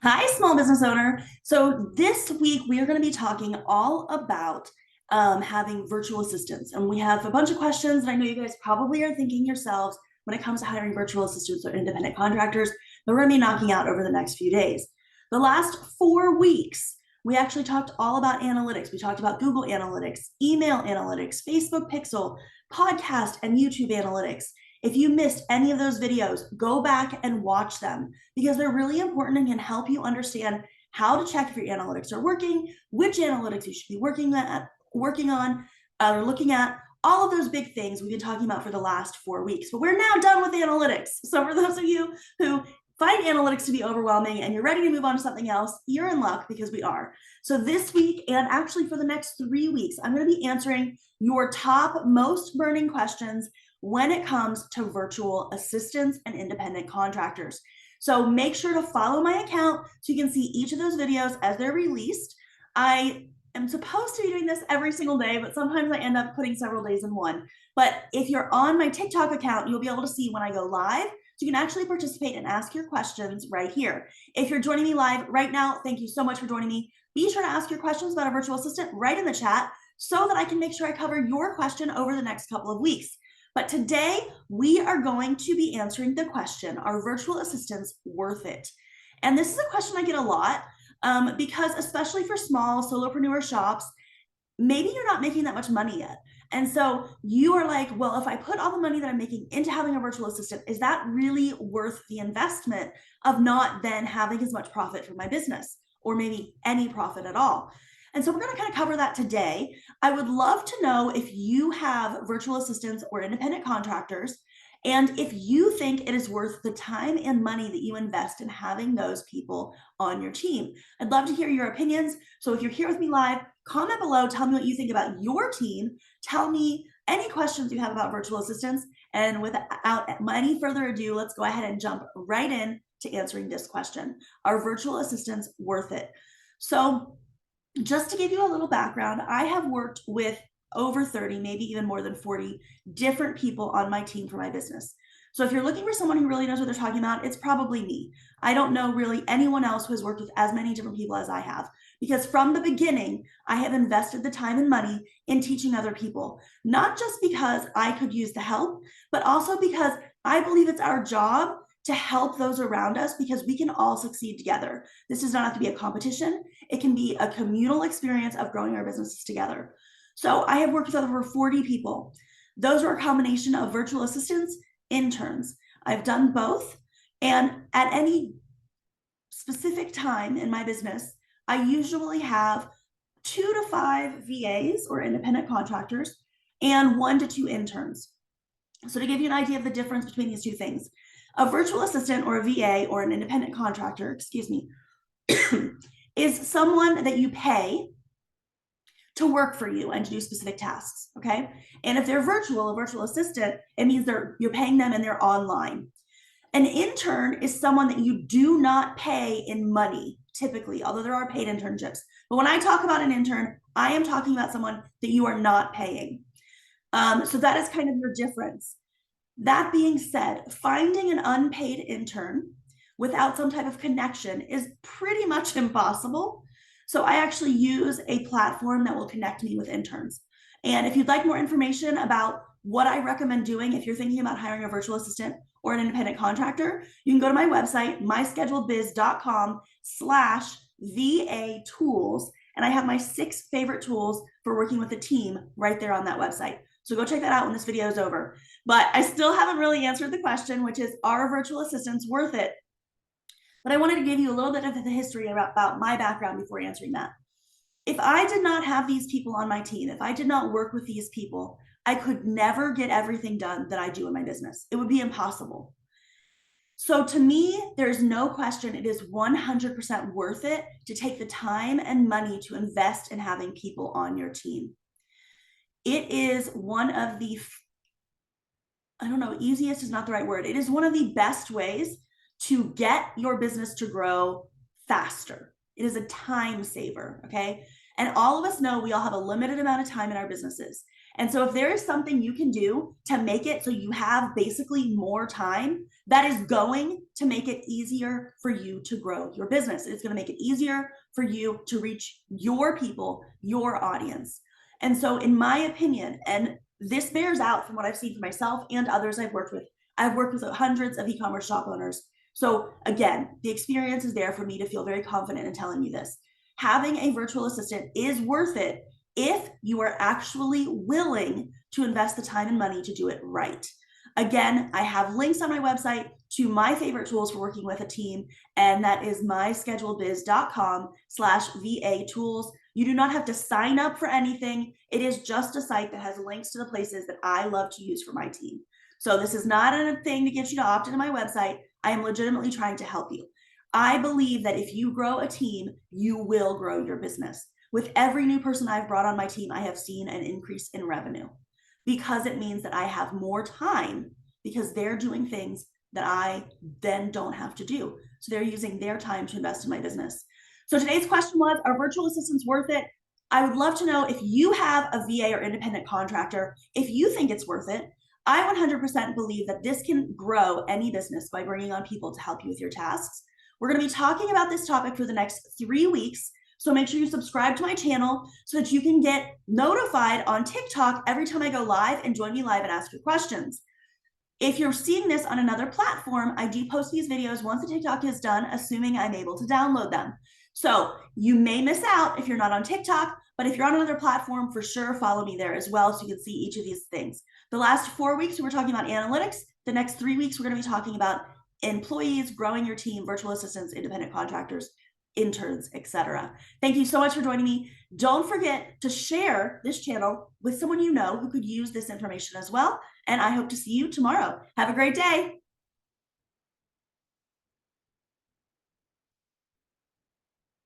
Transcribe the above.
Hi, small business owner. So this week we are going to be talking all about having virtual assistants. And we have a bunch of questions that I know you guys probably are thinking yourselves when it comes to hiring virtual assistants or independent contractors that we're going to be knocking out over the next few days. The last 4 weeks, we actually talked all about analytics. We talked about Google Analytics, email analytics, Facebook Pixel, podcast, and YouTube analytics. If you missed any of those videos, go back and watch them because they're really important and can help you understand how to check if your analytics are working, which analytics you should be working on, or looking at. All of those big things we've been talking about for the last 4 weeks, but we're now done with analytics. So for those of you who find analytics to be overwhelming and you're ready to move on to something else, you're in luck because we are. So this week, and actually for the next 3 weeks, I'm going to be answering your top most burning questions when it comes to virtual assistants and independent contractors. So make sure to follow my account so you can see each of those videos as they're released. I am supposed to be doing this every single day, but sometimes I end up putting several days in one. But if you're on my TikTok account, you'll be able to see when I go live. So you can actually participate and ask your questions right here. If you're joining me live right now, thank you so much for joining me. Be sure to ask your questions about a virtual assistant right in the chat so that I can make sure I cover your question over the next couple of weeks. But today we are going to be answering the question, are virtual assistants worth it? And this is a question I get a lot because especially for small solopreneur shops, maybe you're not making that much money yet. And so you are like, well, if I put all the money that I'm making into having a virtual assistant, is that really worth the investment of not then having as much profit for my business or maybe any profit at all? And so we're going to kind of cover that today. I would love to know if you have virtual assistants or independent contractors, and if you think it is worth the time and money that you invest in having those people on your team. I'd love to hear your opinions. So if you're here with me live, comment below, tell me what you think about your team. Tell me any questions you have about virtual assistants. And without any further ado, let's go ahead and jump right in to answering this question. Are virtual assistants worth it? So just to give you a little background, I have worked with over 30, maybe even more than 40 different people on my team for my business. So if you're looking for someone who really knows what they're talking about, it's probably me. I don't know really anyone else who has worked with as many different people as I have, because from the beginning, I have invested the time and money in teaching other people, not just because I could use the help, but also because I believe it's our job to help those around us because we can all succeed together. This does not have to be a competition. It can be a communal experience of growing our businesses together. So I have worked with over 40 people. Those are a combination of virtual assistants, interns. I've done both. And at any specific time in my business, I usually have 2 to 5 VAs or independent contractors and 1 to 2 interns. So to give you an idea of the difference between these two things, a virtual assistant or a VA or an independent contractor, is someone that you pay to work for you and to do specific tasks, okay? And if they're virtual, a virtual assistant, it means you're paying them and they're online. An intern is someone that you do not pay in money, typically, although there are paid internships. But when I talk about an intern, I am talking about someone that you are not paying. So that is kind of your difference. That being said, finding an unpaid intern without some type of connection is pretty much impossible. So I actually use a platform that will connect me with interns. And if you'd like more information about what I recommend doing, if you're thinking about hiring a virtual assistant or an independent contractor, you can go to my website, myscheduledbiz.com/VA tools. And I have my 6 favorite tools for working with a team right there on that website. So go check that out when this video is over. But I still haven't really answered the question, which is, are virtual assistants worth it? But I wanted to give you a little bit of the history about my background before answering that. If I did not have these people on my team, if I did not work with these people, I could never get everything done that I do in my business. It would be impossible. So to me, there's no question it is 100% worth it to take the time and money to invest in having people on your team. It is one of the, easiest is not the right word. It is one of the best ways to get your business to grow faster. It is a time saver, okay? And all of us know we all have a limited amount of time in our businesses. And so if there is something you can do to make it so you have basically more time, that is going to make it easier for you to grow your business. It's going to make it easier for you to reach your people, your audience. And so in my opinion, and this bears out from what I've seen for myself and others I've worked with hundreds of e-commerce shop owners. So again, the experience is there for me to feel very confident in telling you this. Having a virtual assistant is worth it if you are actually willing to invest the time and money to do it right. Again, I have links on my website to my favorite tools for working with a team, and that is myscheduledbiz.com/VA tools. You do not have to sign up for anything. It is just a site that has links to the places that I love to use for my team. So this is not a thing to get you to opt into my website. I am legitimately trying to help you. I believe that if you grow a team, you will grow your business. With every new person I've brought on my team, I have seen an increase in revenue because it means that I have more time because they're doing things that I then don't have to do. So they're using their time to invest in my business. So today's question was, are virtual assistants worth it? I would love to know if you have a VA or independent contractor, if you think it's worth it. I 100% believe that this can grow any business by bringing on people to help you with your tasks. We're going to be talking about this topic for the next 3 weeks. So make sure you subscribe to my channel so that you can get notified on TikTok every time I go live and join me live and ask your questions. If you're seeing this on another platform, I do post these videos once the TikTok is done, assuming I'm able to download them. So you may miss out if you're not on TikTok, but if you're on another platform, for sure follow me there as well so you can see each of these things. The last 4 weeks, we were talking about analytics. The next 3 weeks, we're going to be talking about employees, growing your team, virtual assistants, independent contractors, interns, etc. Thank you so much for joining me. Don't forget to share this channel with someone you know who could use this information as well. And I hope to see you tomorrow. Have a great day.